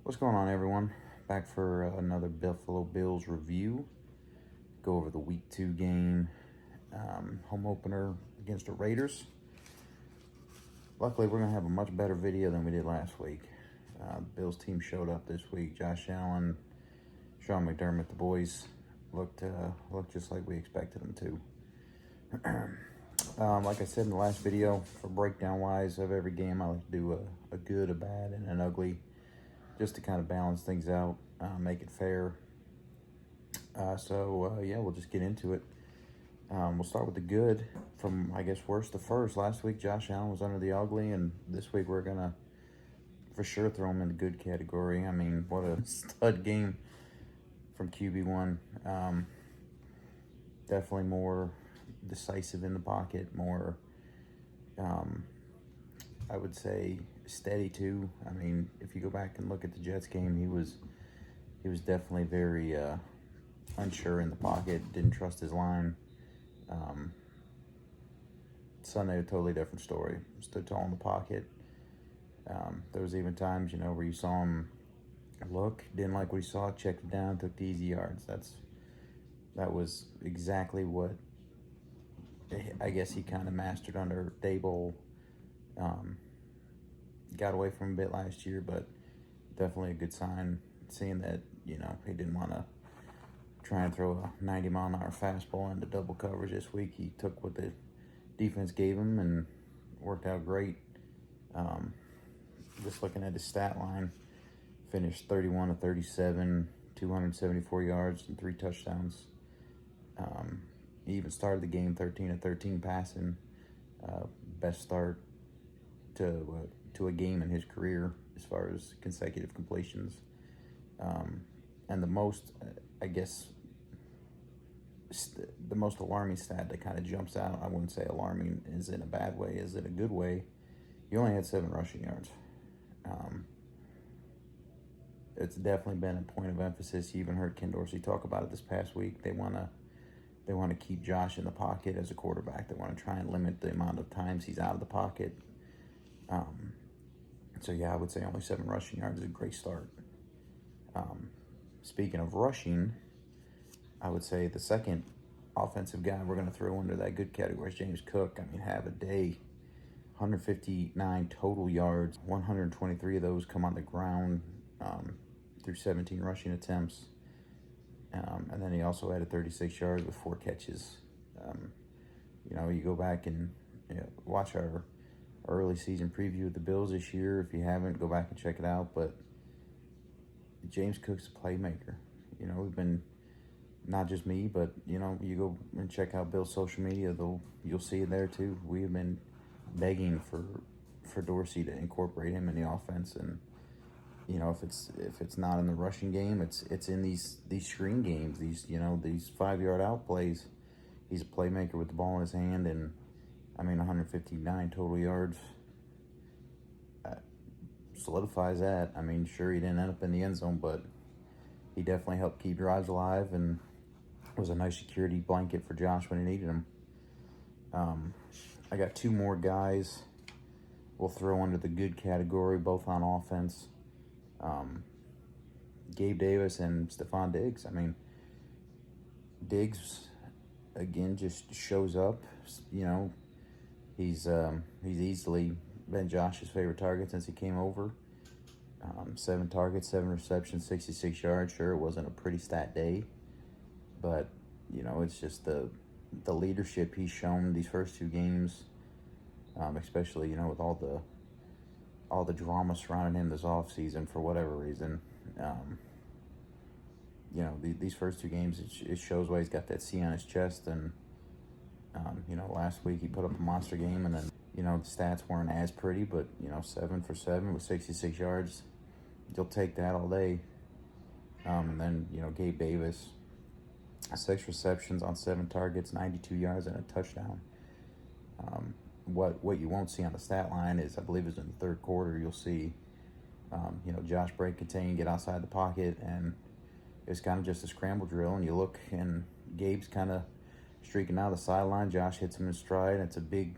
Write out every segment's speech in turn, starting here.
What's going on, everyone? Back for another Buffalo Bills review. Go over the Week 2 game, home opener against the Raiders. Luckily, we're going to have a much better video than we did last week. The Bills team showed up this week. Josh Allen, Sean McDermott, the boys looked just like we expected them to. Like I said in the last video, for breakdown-wise of every game, I like to do a good, a bad, and an ugly, just to kind of balance things out, make it fair. Yeah, we'll just get into it. We'll start with the good, from, I guess, worst to first. Last week, Josh Allen was under the ugly, and this week we're going to for sure throw him in the good category. I mean, what a stud game from QB1. Definitely more decisive in the pocket, more, I would say, steady too. I mean, if you go back and look at the Jets game, he was definitely very unsure in the pocket, didn't trust his line. Sunday, a totally different story. Stood tall in the pocket. There was even times, where you saw him look, didn't like what he saw, checked it down, took the easy yards. That was exactly what I guess he kind of mastered under Daboll. Got away from him a bit last year, but definitely a good sign, seeing that, he didn't want to try and throw a 90-mile-an-hour fastball into double coverage this week. He took what the defense gave him and worked out great. Just looking at his stat line, finished 31 of 37, 274 yards and 3 touchdowns. He even started the game 13 of 13 passing. Best start to a game in his career as far as consecutive completions. And the most, I guess, the most alarming stat that kind of jumps out, I wouldn't say alarming is in a bad way, is in a good way. He only had 7 rushing yards. It's definitely been a point of emphasis. You even heard Ken Dorsey talk about it this past week. They want to keep Josh in the pocket as a quarterback. They want to try and limit the amount of times he's out of the pocket. So yeah, I would say only 7 rushing yards is a great start. Speaking of rushing, I would say the second offensive guy we're going to throw under that good category is James Cook. I mean, have a day. 159 total yards. 123 of those come on the ground through 17 rushing attempts. And then he also added 36 yards with 4 catches. You go back and watch our early season preview of the Bills this year. If you haven't, go back and check it out. But James Cook's a playmaker. We've been, not just me, but, you go and check out Bill's social media, you'll see it there too. We have been begging for Dorsey to incorporate him in the offense. And, if it's not in the rushing game, it's in these screen games, these 5-yard out plays. He's a playmaker with the ball in his hand, and, 159 total yards solidifies that. Sure, he didn't end up in the end zone, but he definitely helped keep drives alive and was a nice security blanket for Josh when he needed him. I got 2 more guys we'll throw under the good category, both on offense. Gabe Davis and Stephon Diggs. Diggs, again, just shows up. He's easily been Josh's favorite target since he came over. 7 targets, 7 receptions, 66 yards. Sure, it wasn't a pretty stat day, but it's just the leadership he's shown these first 2 games, especially with all the drama surrounding him this offseason for whatever reason. These first 2 games, it shows why he's got that C on his chest. And last week he put up a monster game, and then the stats weren't as pretty, but 7 for 7 with 66 yards. You'll take that all day. And then Gabe Davis, 6 receptions on 7 targets, 92 yards and a touchdown. What you won't see on the stat line is, I believe it's in the third quarter, you'll see Josh break contain, get outside the pocket, and it's kind of just a scramble drill. And you look, and Gabe's kind of streaking out the sideline. Josh hits him in stride, and it's a big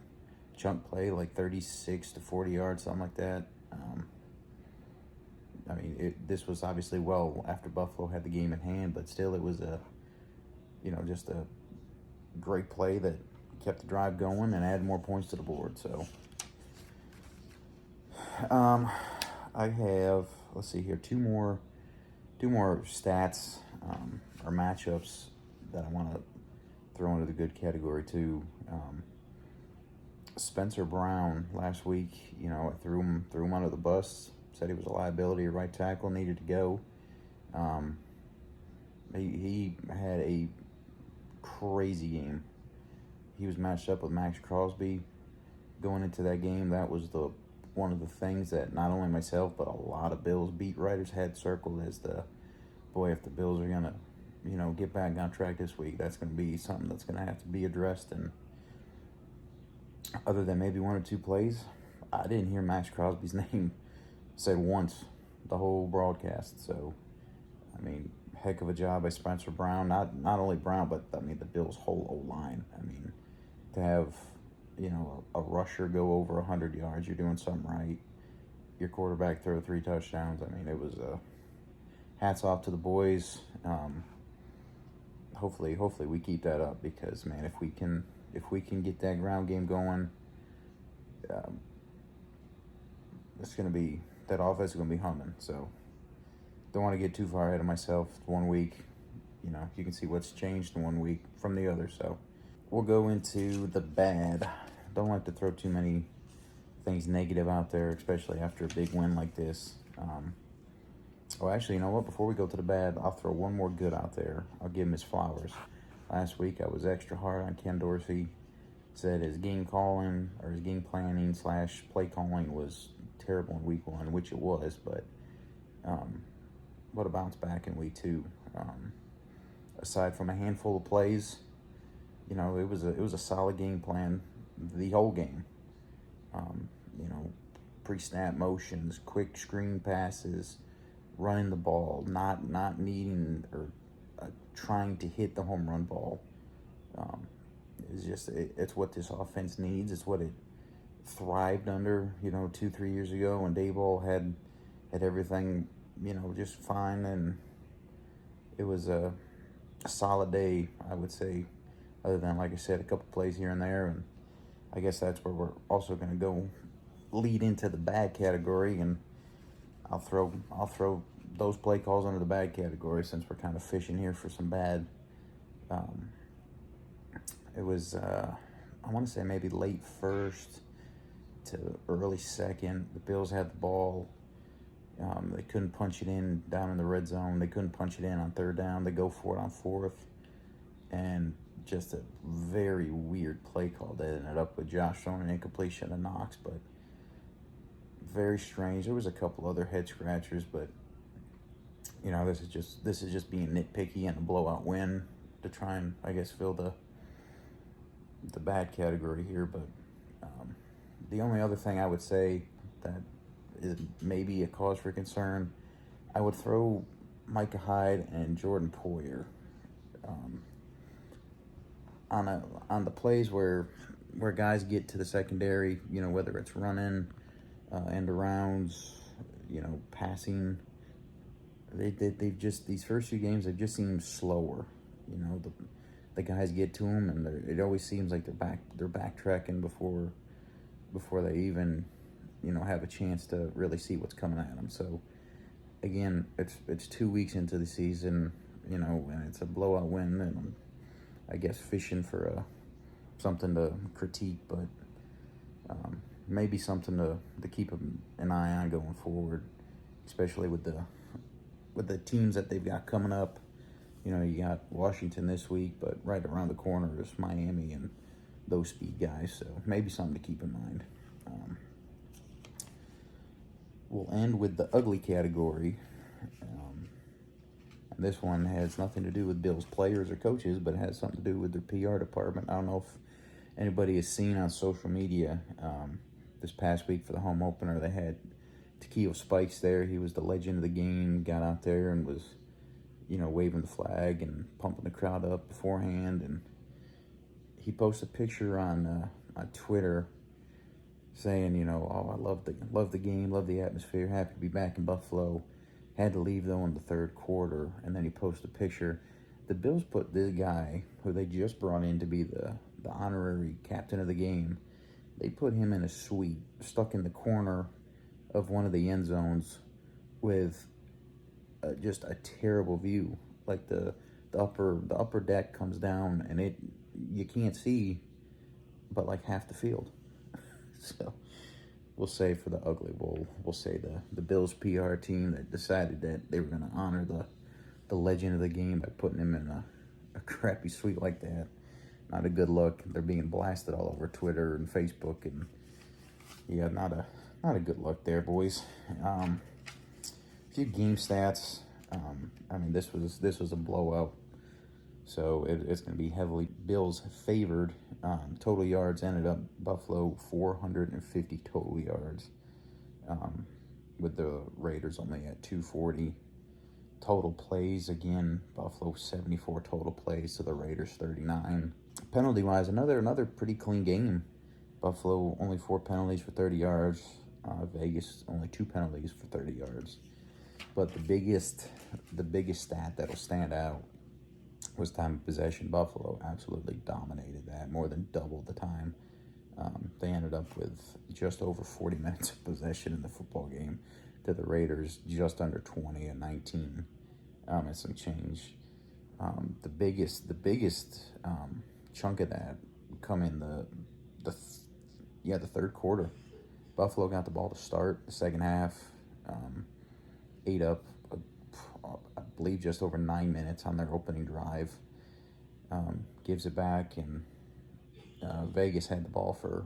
chunk play, like 36 to 40 yards, something like that. I mean, this was obviously well after Buffalo had the game in hand, but still it was just a great play that kept the drive going and added more points to the board. So I have, let's see here, two more stats or matchups that I want to throw into the good category too. Spencer Brown last week, I threw him under the bus. Said he was a liability at right tackle, needed to go. He had a crazy game. He was matched up with Max Crosby going into that game. That was one of the things that not only myself but a lot of Bills beat writers had circled as if the Bills are gonna, get back on track this week, that's gonna be something that's gonna have to be addressed. And other than maybe one or two plays, I didn't hear Max Crosby's name said once the whole broadcast. So, I mean, heck of a job by Spencer Brown. Not only Brown, but I mean the Bills' whole O-line. I mean, to have a rusher go over 100 yards, you're doing something right. Your quarterback throw 3 touchdowns. I mean, it was hats off to the boys. Hopefully we keep that up, because man, if we can get that ground game going, that offense is gonna be humming. So don't want to get too far ahead of myself. 1 week, you can see what's changed in 1 week from the other. So we'll go into the bad. Don't like to throw too many things negative out there, especially after a big win like this. Actually, you know what? Before we go to the bad, I'll throw one more good out there. I'll give him his flowers. Last week, I was extra hard on Ken Dorsey. Said his game calling or his game planning / play calling was terrible in week 1, which it was. But what a bounce back in week 2. Aside from a handful of plays, it was a solid game plan the whole game. Pre-snap motions, quick screen passes, running the ball, not needing or trying to hit the home run ball. It's what this offense needs. It's what it thrived under, 2-3 years ago when Daboll had everything, just fine. And it was a solid day, I would say, other than, like I said, a couple plays here and there. And I guess that's where we're also going to go lead into the bad category. And I'll throw those play calls under the bad category, since we're kind of fishing here for some bad. It was, I want to say maybe late first to early second. The Bills had the ball. They couldn't punch it in down in the red zone. They couldn't punch it in on 3rd down. They go for it on 4th. And just a very weird play call that ended up with Josh throwing an incompletion to Knox. But very strange. There was a couple other head scratchers, but this is just being nitpicky and a blowout win to try and, I guess, fill the bad category here. But the only other thing I would say that is maybe a cause for concern, I would throw Micah Hyde and Jordan Poyer on the plays where guys get to the secondary, whether it's running, end arounds, passing. They've just, these first few games, they've just seemed slower. The guys get to them, and it always seems like they're backtracking before they even, have a chance to really see what's coming at them. So again, it's 2 weeks into the season, and it's a blowout win, and I'm, I guess, fishing for something to critique, but maybe something to keep an eye on going forward, especially with the teams that they've got coming up. You got Washington this week, but right around the corner is Miami and those speed guys, so maybe something to keep in mind. We'll end with the ugly category. And this one has nothing to do with Bills players or coaches, but it has something to do with their PR department. I don't know if anybody has seen on social media this past week for the home opener, they had Takeo Spikes there. He was the legend of the game, got out there and was, waving the flag and pumping the crowd up beforehand. And he posted a picture on Twitter saying, I love the game, love the atmosphere, happy to be back in Buffalo. Had to leave, though, in the third quarter, and then he posted a picture. The Bills put this guy, who they just brought in to be the honorary captain of the game, they put him in a suite, stuck in the corner of one of the end zones with just a terrible view. Like the upper deck comes down, and you can't see but like half the field. So we'll say for the Ugly Bowl, we'll say the Bills PR team that decided that they were going to honor the legend of the game by putting him in a crappy suite like that. Not a good look. They're being blasted all over Twitter and Facebook, and yeah, not a good look there, boys. A few game stats. I mean, this was a blowout, so it's going to be heavily Bills favored. Total yards ended up Buffalo 450 total yards, with the Raiders only at 240. Total plays, again, Buffalo 74 total plays to the Raiders 39. Penalty wise, another pretty clean game. Buffalo only 4 penalties for 30 yards. Vegas only 2 penalties for 30 yards. But the biggest stat that'll stand out was time of possession. Buffalo absolutely dominated that, more than double the time. They ended up with just over 40 minutes of possession in the football game to the Raiders just under 20 and 19, and some change. The biggest chunk of that come in the third quarter. Buffalo got the ball to start the second half, ate up, I believe, just over 9 minutes on their opening drive. Gives it back, and Vegas had the ball for,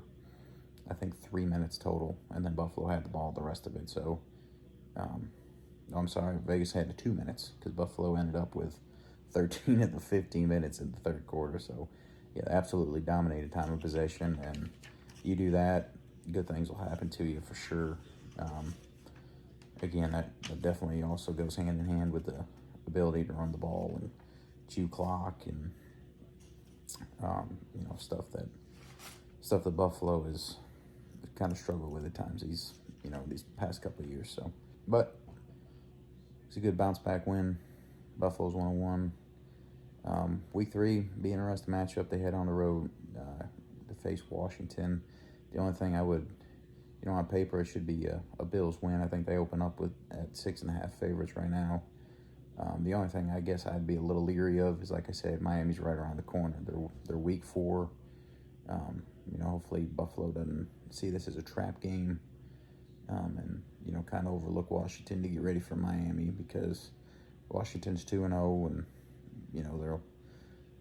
I think, 3 minutes total, and then Buffalo had the ball the rest of it. So, I'm sorry, Vegas had 2 minutes, because Buffalo ended up with 13 of the 15 minutes in the third quarter. So, yeah, absolutely dominated time of possession, and you do that, good things will happen to you for sure. Again, that definitely also goes hand in hand with the ability to run the ball and chew clock, and stuff that Buffalo is kind of struggled with at times these past couple of years. So, but it's a good bounce back win. Buffalo's 1-1. Week 3, be an interesting matchup. They head on the road to face Washington. The only thing I would, on paper, it should be a Bills win. I think they open up at 6.5 favorites right now. The only thing I guess I'd be a little leery of is, like I said, Miami's right around the corner. They're week 4. Hopefully Buffalo doesn't see this as a trap game, and kind of overlook Washington to get ready for Miami, because Washington's 2-0, and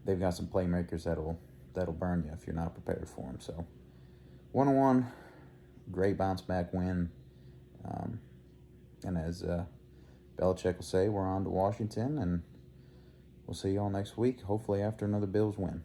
they've got some playmakers that'll burn you if you're not prepared for them. So 1-1, great bounce back win, and as Belichick will say, we're on to Washington, and we'll see y'all next week, hopefully after another Bills win.